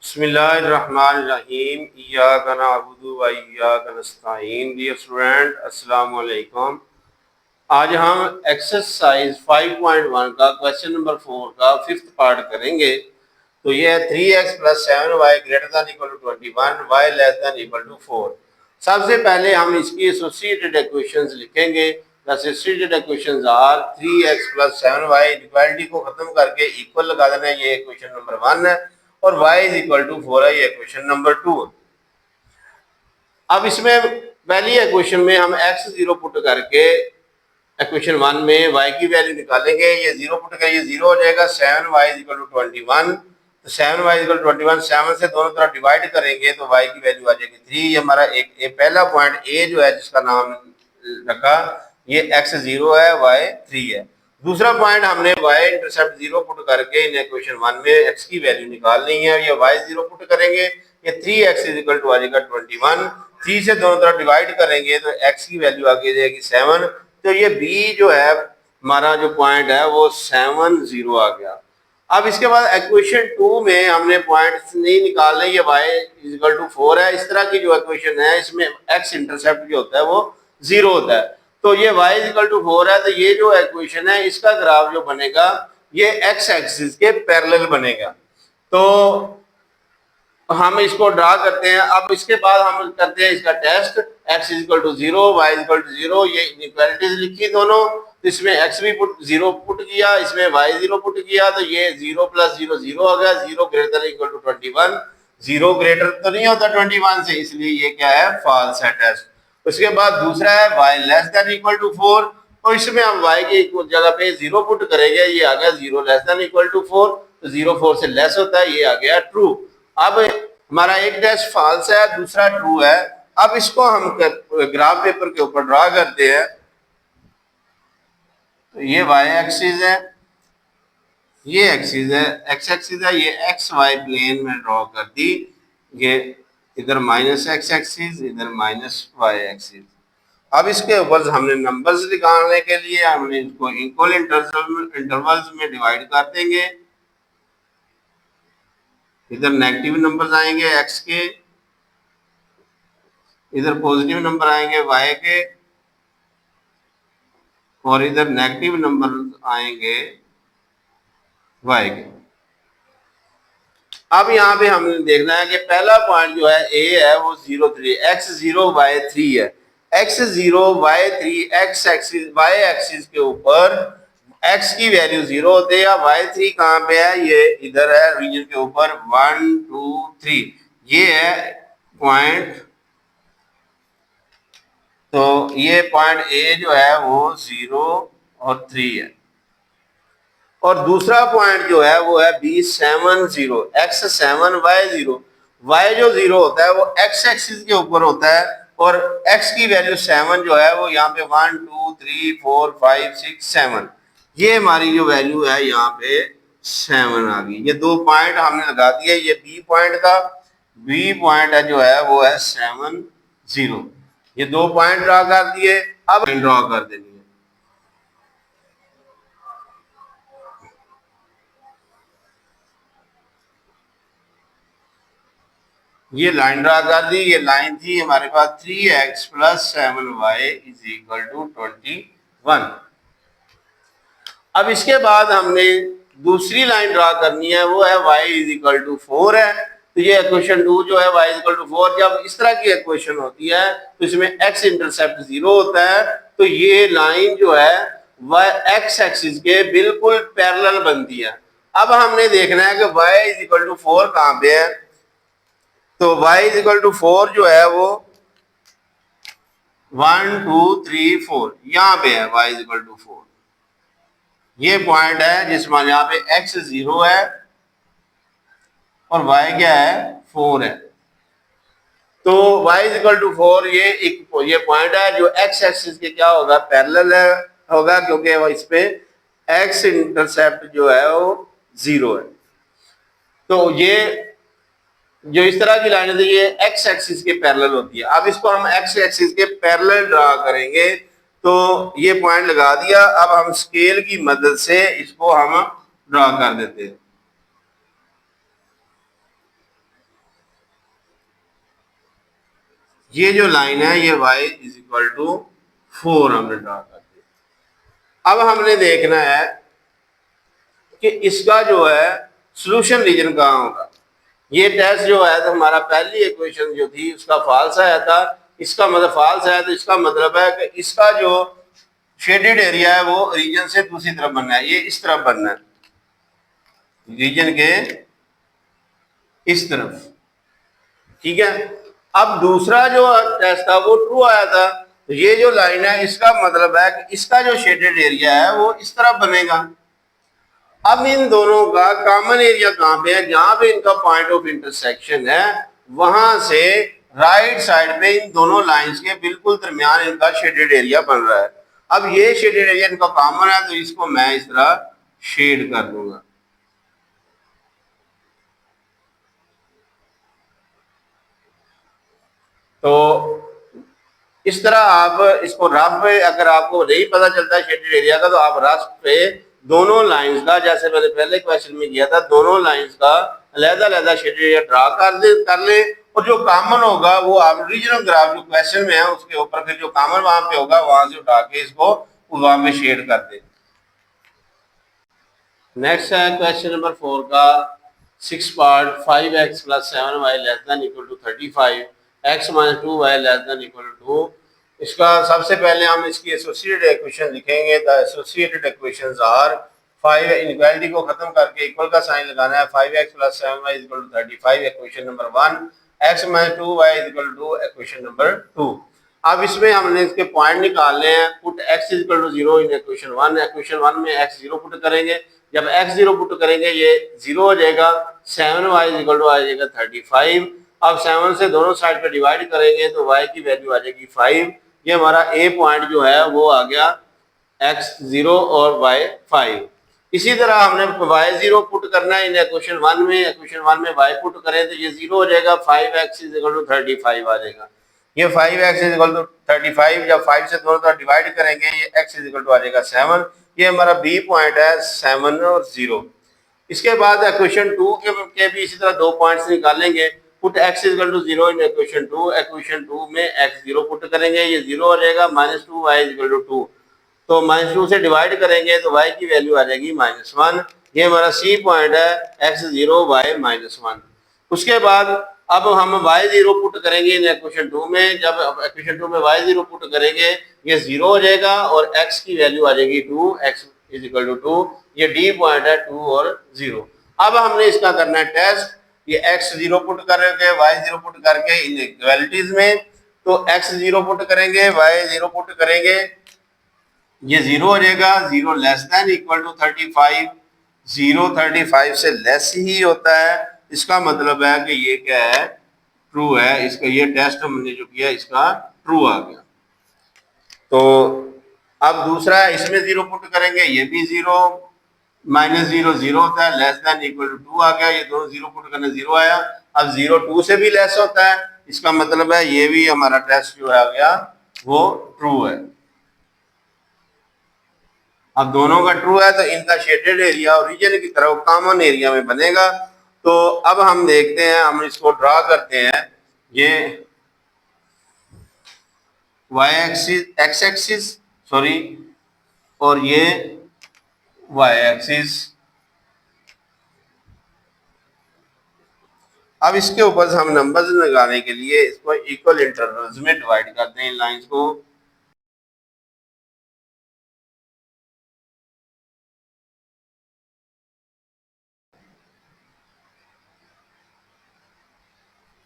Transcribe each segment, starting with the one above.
बिस्मिल्लाहिर्रहमानिर्रहीम इय्याका नअबुदु व इय्याका नस्तईन। Dear student, अस्सलाम वालेकुम। आज हम एक्सरसाइज 5.1 का क्वेश्चन नंबर 4 का फिफ्थ पार्ट करेंगे। तो ये है 3x plus 7y greater than equal to 21 y less than equal to 4। सबसे पहले हम इसकी एसोसिएटेड इक्वेशंस लिखेंगे। The associated equations are 3x plus 7y। Equality को खत्म करके इक्वल लगा देना, ये इक्वेशन नंबर 1 है, और y इज इक्वल टू 4 है, ये इक्वेशन नंबर 2। अब इसमें पहली इक्वेशन में हम x0 पुट करके इक्वेशन 1 में y की वैल्यू निकालेंगे। ये 0 पुट करके ये 0 हो जाएगा। 7y इज इक्वल टू 21, तो 7y इज इक्वल टू 21 7 से दोनों तरफ डिवाइड करेंगे तो y की वैल्यू आ जाएगी 3। ये हमारा एक पहला पॉइंट a जो है जिसका नाम रखा, ये x0 है, y 3 है। दूसरा पॉइंट हमने y इंटरसेप्ट 0 पुट करके इन इक्वेशन 1 में x की वैल्यू निकालनी है। ये y 0 पुट करेंगे, ये 3x इज इक्वल टू आ जाएगा 21। 3 से दोनों तरफ डिवाइड करेंगे तो x की वैल्यू आगे जाएगी 7। तो ये b जो है हमारा जो पॉइंट है वो 7 0 आ गया। अब इसके बाद इक्वेशन 2 में हमने पॉइंट्स नहीं निकालने, ये y इज इक्वल टू 4 है। इस तरह की जो इक्वेशन है इसमें x इंटरसेप्ट जो होता है वो 0 होता है। तो ये y इज इक्वल टू 4 है, तो ये जो इक्वेशन है इसका ग्राफ जो बनेगा ये x एक्सिस के पैरेलल बनेगा। तो हम इसको ड्रा करते हैं। अब इसके बाद हम करते हैं इसका test. x is equal to 0, y is equal to 0, ये इनइक्वालिटीज लिखी दोनों। तो इसमें x भी 0 पुट किया, इसमें y 0 पुट किया, तो ये 0 प्लस 0 0 आ गया। 0 greater than equal to 21, 0 greater तो नहीं होता 21 से, इसलिए ये क्या है, फॉल्स है टेस्ट। उसके बाद दूसरा है y less than equal to 4, तो इसमें हम y की जगह पे 0 पुट करेंगे, ये आ गया 0 लेस देन इक्वल टू 4, तो 0 4 से लेस होता है, ये आ गया ट्रू। अब हमारा एक टेस्ट फॉल्स है, दूसरा ट्रू है। अब इसको हम ग्राफ पेपर के ऊपर ड्रा करते हैं। तो ये y एक्सिस है, ये एक्सिस है, x एक्सिस है, ये x y प्लेन में ड्रॉ कर दी। ये इधर माइनस x एक्सिस, इधर माइनस y एक्सिस। अब इसके ऊपर हमने नंबर्स निकालने के लिए हमने इसको इक्वल इंटरवल्स में डिवाइड कर देंगे। इधर नेगेटिव नंबर्स आएंगे x के, इधर पॉजिटिव नंबर आएंगे y के, और इधर नेगेटिव नंबर आएंगे y के। अब यहाँ पे हमने देखना है कि पहला पॉइंट जो है a है वो 0 3, x0 y3 है। x0 y3 x axis y axis के ऊपर x की वैल्यू 0 होते हैं। y3 कहाँ पे है, ये इधर है रीजन के ऊपर 1 2 3, ये है पॉइंट। तो ये पॉइंट a जो है वो 0 और 3 है, और दूसरा पॉइंट जो है वो है B7 0 x7 y0। y जो 0 होता है वो x एक्सिस के ऊपर होता है, और x की वैल्यू 7 जो है वो यहाँ पे 1 2 3 4 5 6 7, ये हमारी जो वैल्यू है यहाँ पे 7 आ गई। ये दो पॉइंट हमने लगा दिए। ये B पॉइंट का B पॉइंट है जो है वो है 7 0। ये दो पॉइंट ड्रा कर दिए। अब ड्रॉ कर देनी है। ये लाइन ड्रा कर दी। ये लाइन थी हमारे पास 3x plus 7y is equal to 21। अब इसके बाद हमने दूसरी लाइन ड्रा करनी है, वो है y इज इक्वल टू 4 है। तो ये इक्वेशन 2 जो है y इज इक्वल टू 4, जब इस तरह की इक्वेशन होती है तो इसमें x इंटरसेप्ट 0 होता है। तो ये लाइन जो है वह x एक्सिस के बिल्कुल पैरेलल बनती है। अब हमने देखना है कि y इज इक्वल टू 4 कहाँ पे है। तो y इज इक्वल टू 4 जो है वो 1 2 3 4 यहाँ पे है, y इज इक्वल टू 4। ये पॉइंट है जिसमें यहाँ पे x 0 है और y क्या है, 4 है। तो y इज इक्वल टू 4 ये पॉइंट है जो x एक्सिस के क्या होगा, पैरेलल है होगा, क्योंकि इस पे x इंटरसेप्ट जो है वो 0 है। तो ये जो इस तरह की लाइन है ये x एक्सिस के पैरेलल होती है। अब इसको हम x एक्सिस के पैरेलल ड्रा करेंगे। तो ये पॉइंट लगा दिया। अब हम स्केल की मदद से इसको हम ड्रा कर देते हैं। ये जो लाइन है ये y इज इक्वल टू 4 हमने ड्रा कर दिया। अब हमने देखना है कि इसका जो है सॉल्यूशन रीजन कहाँ होगा। ये टेस्ट जो है तो हमारा पहली इक्वेशन जो थी उसका फॉल्स आया था, इसका मतलब फॉल्स है तो इसका मतलब है कि इसका जो शेडेड एरिया है वो रीजन से दूसरी तरफ बनना है, ये इस तरफ बनना है, रीजन के इस तरफ। ठीक है, अब दूसरा जो टेस्ट था वो ट्रू आया था, तो ये जो लाइन है इसका मतलब है कि इसका जो शेडेड एरिया है वो इस तरफ बनेगा। अब इन दोनों का कॉमन एरिया कहां पे है, जहां पे इनका पॉइंट ऑफ इंटरसेक्शन है वहां से राइट साइड पे इन दोनों लाइंस के बिल्कुल दरमियान इनका शेडेड एरिया बन रहा है। अब ये शेडेड एरिया इनका कॉमन है तो इसको मैं इस तरह शेड कर दूंगा। तो इस तरह आप इसको रफ पे, अगर आपको नहीं पता चलता शेडेड एरिया का, तो आप रफ पे दोनों लाइंस का, जैसे मैंने पहले क्वेश्चन में किया था, दोनों लाइंस का अलग-अलग शेडेड एरिया ड्रा कर ले और जो कॉमन होगा वो आप रीजनल ग्राफ जो क्वेश्चन में है उसके ऊपर फिर जो कॉमन वहां पे होगा वहां से उठा के इसको वहां पे शेड कर दे। नेक्स्ट है क्वेश्चन नंबर 4 का 6 part 5x plus 7y less than equal to 35, x minus 2y less than equal to. इसका सबसे पहले हम इसकी एसोसिएटेड इक्वेशन लिखेंगे। The associated equations are 5 inequality को खत्म करके इक्वल का साइन लगाना है, 5x plus 7y equal to 35 equation number 1, x minus 2y equal to equation number 2। अब इसमें हमने इसके पॉइंट निकालने हैं। Put x equal to 0 in equation 1, equation 1 में x 0 पुट करेंगे, जब x 0 पुट करेंगे ये 0 हो जाएगा, 7y इक्वल टू आ जाएगा 35। अब 7 से दोनों साइड पे डिवाइड करेंगे तो y की वैल्यू आ जाएगी 5। ये हमारा a पॉइंट जो है वो आ गया x 0 और y 5। इसी तरह हमने y0 पुट करना है इन इक्वेशन 1 में, इक्वेशन 1 में y पुट करें तो ये 0 हो जाएगा, 5x इक्वल टू 35 आ जाएगा। ये 5x इक्वल टू 35, जब 5 से दोनों तरफ डिवाइड करेंगे ये x इक्वल टू आ जाएगा 7। ये हमारा b पॉइंट है 7 और 0। इसके बाद इक्वेशन 2 के भी इसी तरह दो पॉइंट्स निकालेंगे। Put x equal to 0 in equation 2, equation 2 में x 0 पुट करेंगे, ये 0 हो जाएगा, माइनस 2y इक्वल टू 2, तो माइनस 2 से डिवाइड करेंगे तो y की वैल्यू आ जाएगी -1। ये हमारा c पॉइंट है x 0 y -1। उसके बाद अब हम y0 पुट करेंगे इन इक्वेशन 2 में, जब इक्वेशन 2 में y0 पुट करेंगे ये 0 हो जाएगा और x की वैल्यू आ जाएगी 2, x इज इक्वल टू 2। ये d पॉइंट है 2 और 0। अब हमने इसका करना है टेस्ट। ये x 0 पुट करके y0 पुट करके इन इक्वालिटीज में, तो x 0 पुट करेंगे y0 पुट करेंगे, ये 0 हो जाएगा, 0 लेस देन इक्वल टू 35, 0 35 से लेस ही होता है, इसका मतलब है कि ये क्या है, ट्रू है। इसका ये टेस्ट हमने जो किया इसका ट्रू आ गया। तो अब दूसरा है, इसमें 0 पुट करेंगे, ये भी 0, -0 0 होता है, लेस देन इक्वल टू 2 आ गया, ये दोनों 0 पुट करने 0 आया। अब 0 2 से भी लेस होता है, इसका मतलब है ये भी हमारा टेस्ट जो आ गया वो ट्रू है। अब दोनों का ट्रू है तो इनका शेडेड एरिया ओरिजिन की तरफ कॉमन एरिया में बनेगा। तो अब हम देखते हैं, हम इसको ड्रा करते हैं। ये y axis x axis sorry और ये y एक्सिस। अब इसके ऊपर हम नंबर्स लगाने के लिए इसको इक्वल इंटरवल्स में डिवाइड करते हैं इन लाइंस को।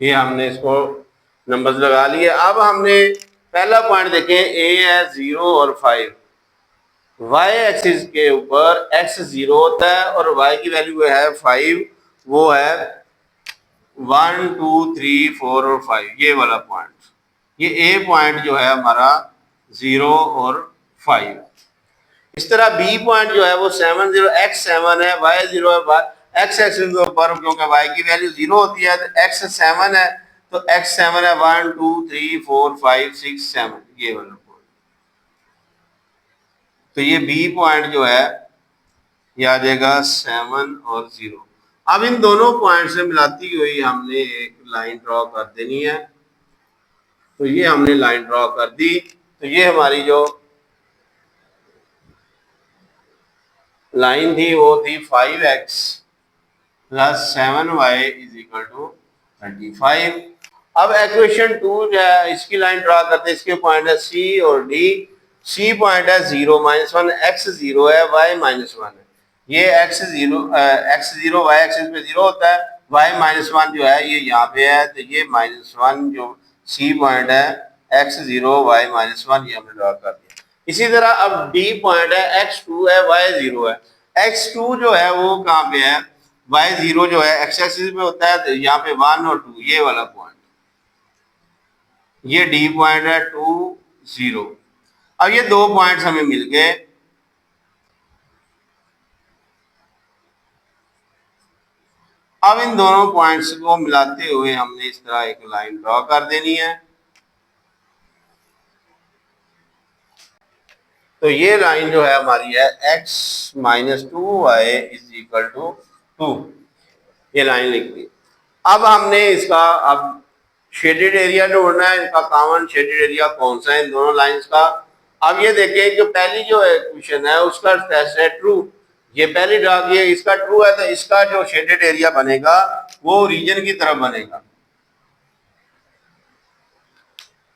ये हमने इसको नंबर्स लगा लिए। अब हमने पहला पॉइंट देखें, ए है 0 और 5, y एक्सिस के ऊपर x 0 होता है और y की वैल्यू है 5, वो है 1 2 3 4 और 5, ये वाला पॉइंट। ये ए पॉइंट जो है हमारा 0 और 5। इस तरह बी पॉइंट जो है वो 7 0 x 7 है, y 0 है, x एक्सिस के ऊपर क्योंकि y की वैल्यू 0 होती है तो x 7 है, तो x 7 है 1 2 3 4 5 6 7, ये वाला पॉइंट। तो ये बी पॉइंट जो है ये आ जाएगा 7 और 0। अब इन दोनों पॉइंट से मिलाती हुई हमने एक लाइन ड्रॉ कर देनी है। तो ये हमने लाइन ड्रॉ कर दी। तो ये हमारी जो लाइन थी वो थी 5x plus 7y is equal to 35। अब इक्वेशन 2 जो है इसकी लाइन ड्रॉ करते हैं। इसके पॉइंट है सी और डी। सी पॉइंट है 0-1, x 0 है, y -1 है। ये x 0 y एक्सिस पे 0 होता है, y -1 जो है ये यहाँ पे है, तो ये -1 जो सी पॉइंट है x 0 y -1 ये हमने ड्रॉ कर दिया। इसी तरह अब डी पॉइंट है x 2 है y 0 है। x 2 जो है वो कहाँ पे है, y 0 जो है x एक्सिस पे होता है, तो यहाँ पे 1 और 2 ये वाला पॉइंट, ये डी पॉइंट है 2 0। अब ये दो पॉइंट्स हमें मिल गए। अब इन दोनों पॉइंट्स को मिलाते हुए हमने इस तरह एक लाइन ड्रॉ कर देनी है। तो ये लाइन जो है हमारी है x - 2y is equal to 2, ये लाइन लिख दी। अब हमने इसका अब शेडेड एरिया ढूंढना है, इनका कॉमन शेडेड एरिया कौन सा है इन दोनों लाइंस का। अब ये देखें जो पहली जो इक्वेशन है उसका टेस्ट है ट्रू, ये पहली ड्रा की है, इसका ट्रू है, तो इसका जो शेडेड एरिया बनेगा वो रीजन की तरफ बनेगा।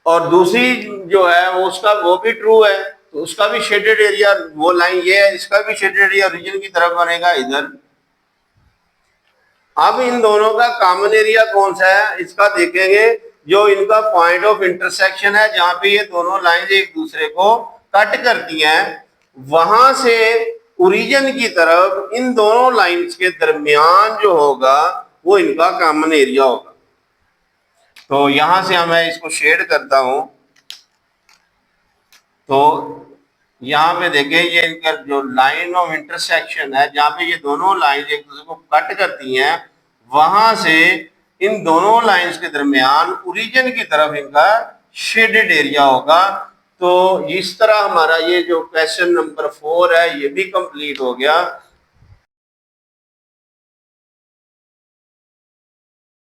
और दूसरी जो है वो उसका वो भी ट्रू है, तो उसका भी शेडेड एरिया, वो लाइन ये है, इसका भी शेडेड एरिया रीजन की तरफ बनेगा इधर। अब इन दोनों का कॉमन एरिया कौन सा है इसका देखेंगे, जो इनका पॉइंट ऑफ इंटरसेक्शन है जहां पे ये दोनों लाइंस एक दूसरे को कट करती हैं, वहां से ओरिजिन की तरफ इन दोनों लाइंस के दरमियान जो होगा वो इनका कॉमन एरिया होगा। तो यहां से मैं इसको शेड करता हूं, तो यहाँ पे देखें ये इनका जो लाइन ऑफ इंटरसेक्शन है जहाँ पे ये दोनों लाइन एक दूसरे को कट करती हैं, वहां से इन दोनों लाइंस के दरमियान ओरिजिन की तरफ इनका शेडेड एरिया होगा। तो इस तरह हमारा ये जो क्वेश्चन नंबर 4 है ये भी कंप्लीट हो गया।